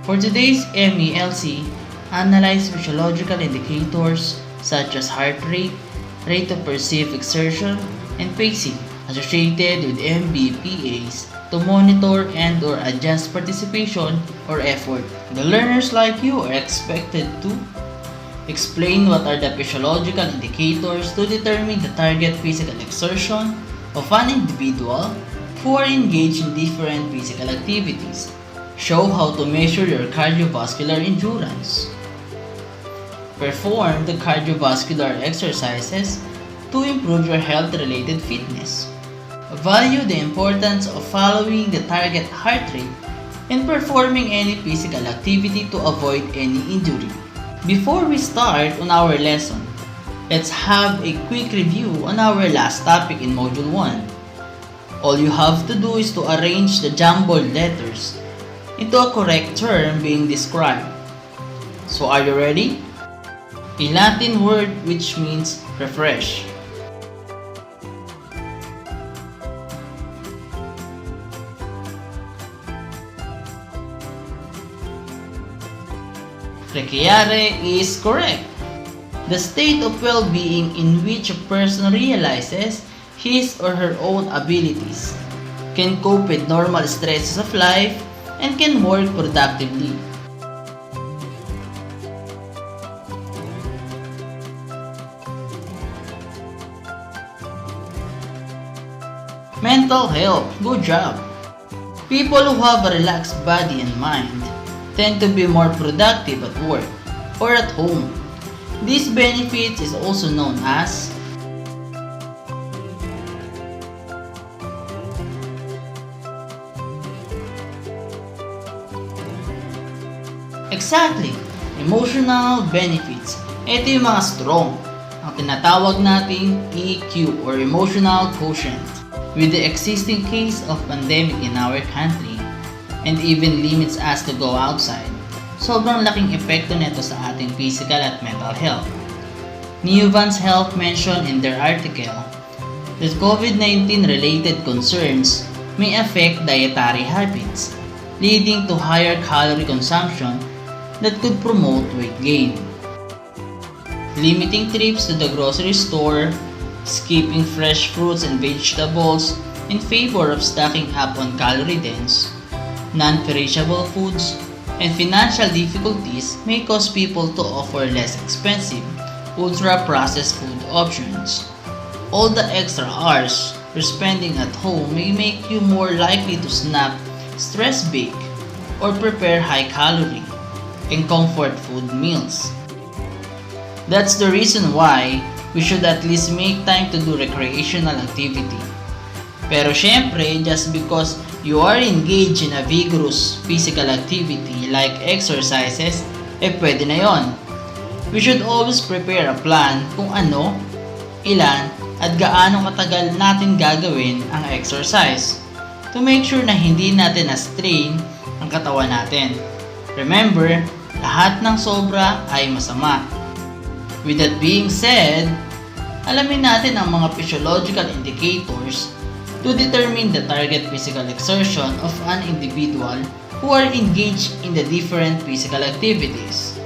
For today's MELC, analyze physiological indicators such as heart rate, rate of perceived exertion, and pacing associated with MBPAs to monitor and or adjust participation or effort. The learners like you are expected to explain what are the physiological indicators to determine the target physical exertion of an individual who are engaged in different physical activities. Show how to measure your cardiovascular endurance. Perform the cardiovascular exercises to improve your health-related fitness. Value the importance of following the target heart rate and performing any physical activity to avoid any injury. Before we start on our lesson, let's have a quick review on our last topic in Module 1. All you have to do is to arrange the jumbled letters into a correct term being described. So are you ready? A Latin word which means refresh. Requiere is correct. The state of well-being in which a person realizes his or her own abilities, can cope with normal stresses of life, and can work productively. Mental health, good job. People who have a relaxed body and mind tend to be more productive at work or at home. This benefit is also known as exactly, emotional benefits. Ito yung mga strong, ang tinatawag nating EQ or emotional quotient. With the existing case of pandemic in our country, and even limits us to go outside, sobrang laking epekto nito sa ating physical at mental health. Neovans Health mentioned in their article that COVID-19 related concerns may affect dietary habits, leading to higher calorie consumption that could promote weight gain. Limiting trips to the grocery store, skipping fresh fruits and vegetables in favor of stocking up on calorie-dense, non-perishable foods, and financial difficulties may cause people to offer less expensive, ultra-processed food options. All the extra hours you're spending at home may make you more likely to snack, stress bake, or prepare high-calorie and comfort food meals. That's the reason why we should at least make time to do recreational activity. Pero syempre, just because you are engaged in a vigorous physical activity like exercises, pwede na yon. We should always prepare a plan kung ano, ilan, at gaano katagal natin gagawin ang exercise to make sure na hindi natin na-strain ang katawan natin. Remember, lahat ng sobra ay masama. With that being said, alamin natin ang mga physiological indicators to determine the target physical exertion of an individual who are engaged in the different physical activities.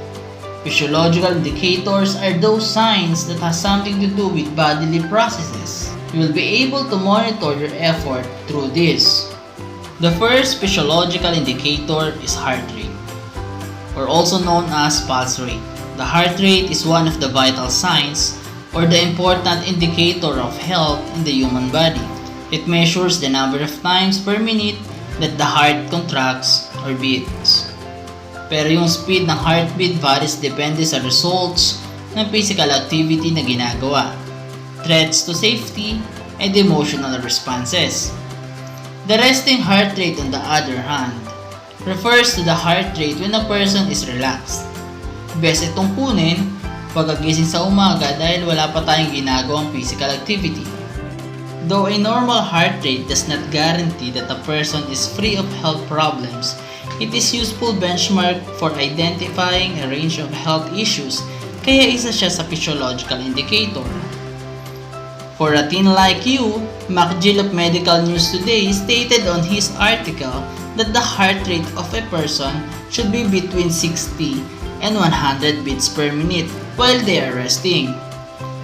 Physiological indicators are those signs that has something to do with bodily processes. You will be able to monitor your effort through this. The first physiological indicator is heart rate, or also known as pulse rate. The heart rate is one of the vital signs or the important indicator of health in the human body. It measures the number of times per minute that the heart contracts or beats. Pero yung speed ng heartbeat varies depende sa results ng physical activity na ginagawa, threats to safety, and emotional responses. The resting heart rate, on the other hand, refers to the heart rate when a person is relaxed. Best itong kunin pagkagising sa umaga dahil wala pa tayong ginagawang physical activity. Though a normal heart rate does not guarantee that a person is free of health problems, it is useful benchmark for identifying a range of health issues, kaya isa siya sa physiological indicator. For a teen like you, MacGill of Medical News Today stated on his article that the heart rate of a person should be between 60 and 100 beats per minute while they are resting.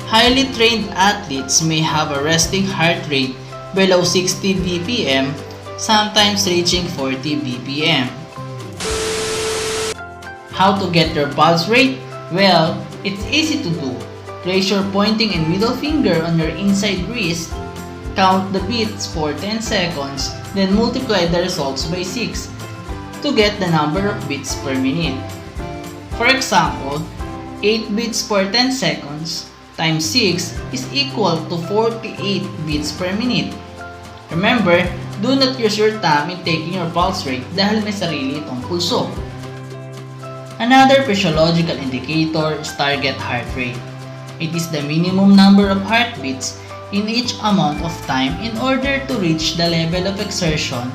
Highly trained athletes may have a resting heart rate below 60 bpm, sometimes reaching 40 bpm. How to get your pulse rate? Well, it's easy to do. Place your pointing and middle finger on your inside wrist, count the beats for 10 seconds, then multiply the results by 6 to get the number of beats per minute. For example, 8 beats per 10 seconds times 6 is equal to 48 beats per minute. Remember, do not use your thumb in taking your pulse rate dahil may sarili itong pulso. Another physiological indicator is target heart rate. It is the minimum number of heartbeats in each amount of time in order to reach the level of exertion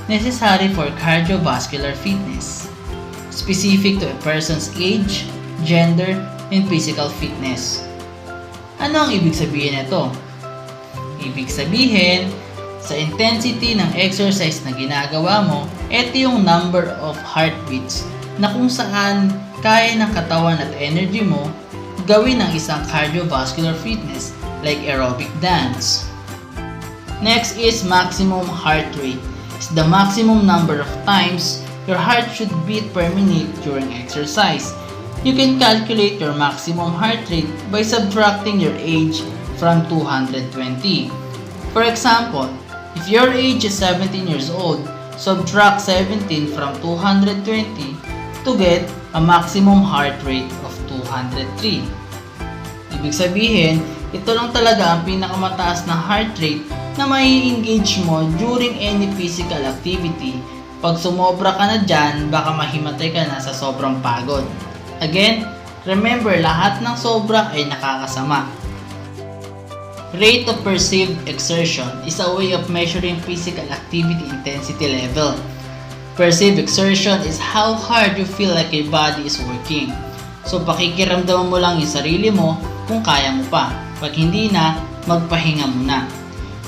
necessary for cardiovascular fitness, specific to a person's age, gender, and physical fitness. Ano ang ibig sabihin nito? Ibig sabihin, sa intensity ng exercise na ginagawa mo, ito yung number of heartbeats na kung saan kaya ng katawan at energy mo gawin ng isang cardiovascular fitness like aerobic dance. Next is maximum heart rate. It's the maximum number of times your heart should beat per minute during exercise. You can calculate your maximum heart rate by subtracting your age from 220. For example, if your age is 17 years old, subtract 17 from 220 to get a maximum heart rate of 203. Ibig sabihin, ito lang talaga ang pinakamataas na heart rate na mai-engage mo during any physical activity. Pag sumobra ka na dyan, baka mahimatay ka na sa sobrang pagod. Again, remember lahat ng sobra ay nakakasama. Rate of perceived exertion is a way of measuring physical activity intensity level. Perceived exertion is how hard you feel like your body is working. So pakikiramdaman mo lang yung sarili mo kung kaya mo pa. Pag hindi na, magpahinga muna.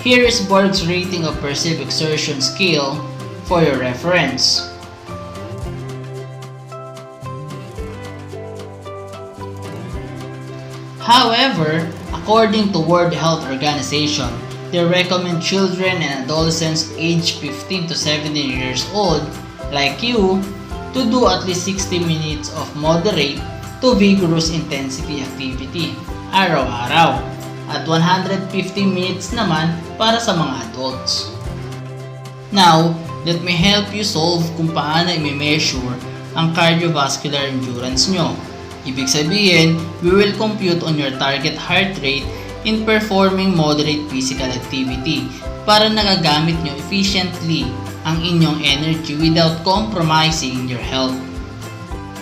Here is Borg's rating of perceived exertion scale for your reference. However, according to World Health Organization, they recommend children and adolescents aged 15 to 17 years old, like you, to do at least 60 minutes of moderate to vigorous intensity activity, araw-araw, at 150 minutes naman para sa mga adults. Now, let me help you solve kung paano i-measure ang cardiovascular endurance nyo. Ibig sabihin, we will compute on your target heart rate in performing moderate physical activity para nagagamit nyo efficiently ang inyong energy without compromising your health.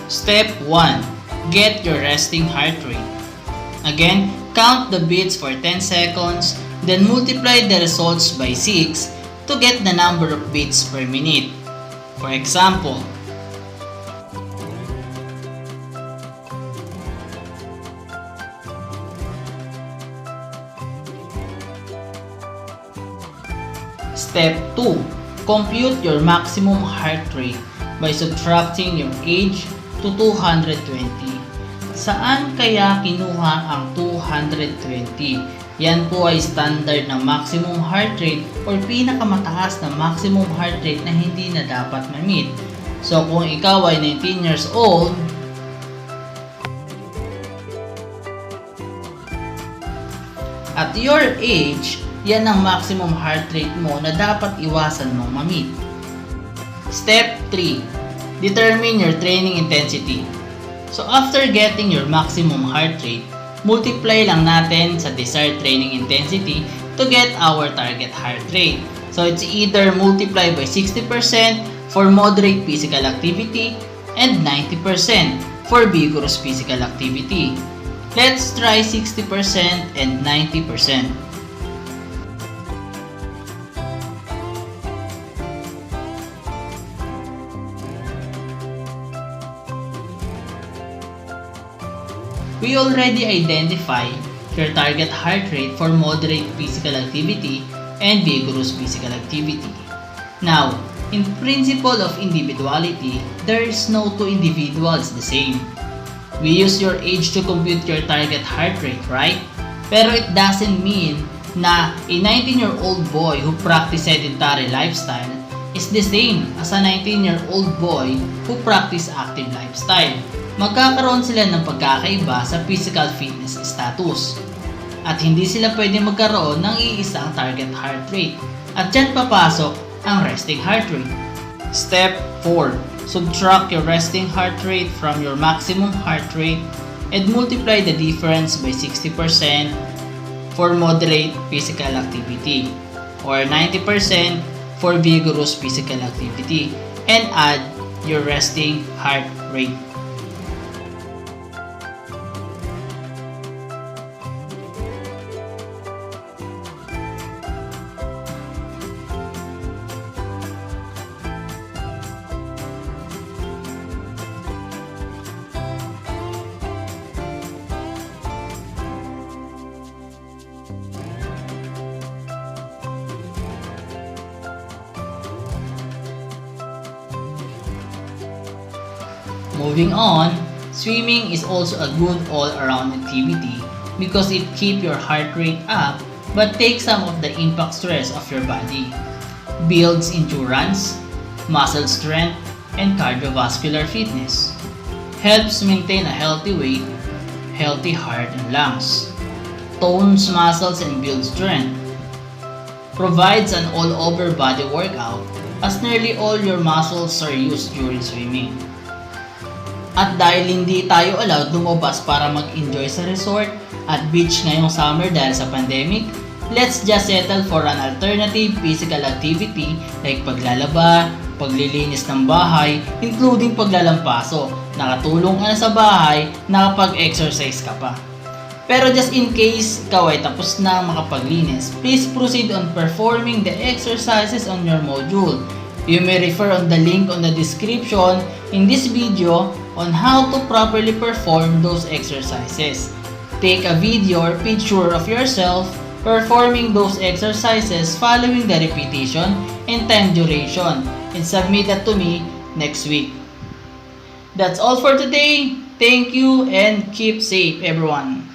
Step 1. Get your resting heart rate. Again, count the beats for 10 seconds, then multiply the results by 6 to get the number of beats per minute. For example, Step 2. Compute your maximum heart rate by subtracting your age to 220. Saan kaya kinuha ang 220? Yan po ay standard na maximum heart rate or pinakamataas na maximum heart rate na hindi na dapat ma-meet. So kung ikaw ay 19 years old, at your age, yan ang maximum heart rate mo na dapat iwasan mong ma-meet. Step 3. Determine your training intensity. So after getting your maximum heart rate, multiply lang natin sa desired training intensity to get our target heart rate. So it's either multiply by 60% for moderate physical activity and 90% for vigorous physical activity. Let's try 60% and 90%. We already identified your target heart rate for moderate physical activity and vigorous physical activity. Now, In principle of individuality, there is no two individuals the same. We use your age to compute your target heart rate, right? Pero it doesn't mean na a 19-year-old boy who practice sedentary lifestyle is the same as a 19-year-old boy who practice active lifestyle. Magkakaroon sila ng pagkakaiba sa physical fitness status. At hindi sila pwede magkaroon ng iisang target heart rate. At dyan papasok ang resting heart rate. Step 4. Subtract your resting heart rate from your maximum heart rate and multiply the difference by 60% for moderate physical activity or 90% for vigorous physical activity and add your resting heart rate. Moving on, swimming is also a good all-around activity because it keeps your heart rate up but takes some of the impact stress of your body, builds endurance, muscle strength, and cardiovascular fitness, helps maintain a healthy weight, healthy heart and lungs, tones muscles and builds strength, provides an all-over body workout as nearly all your muscles are used during swimming. At dahil hindi tayo allowed lumabas para mag-enjoy sa resort at beach ngayong summer dahil sa pandemic, let's just settle for an alternative physical activity like paglalaba, paglilinis ng bahay, including paglalampaso. Nakatulong ka na sa bahay, nakapag-exercise ka pa. Pero just in case ikaw ay tapos na makapaglinis, please proceed on performing the exercises on your module. You may refer on the link on the description in this video on how to properly perform those exercises. Take a video or picture of yourself performing those exercises following the repetition and time duration and submit that to me next week. That's all for today. Thank you and keep safe everyone.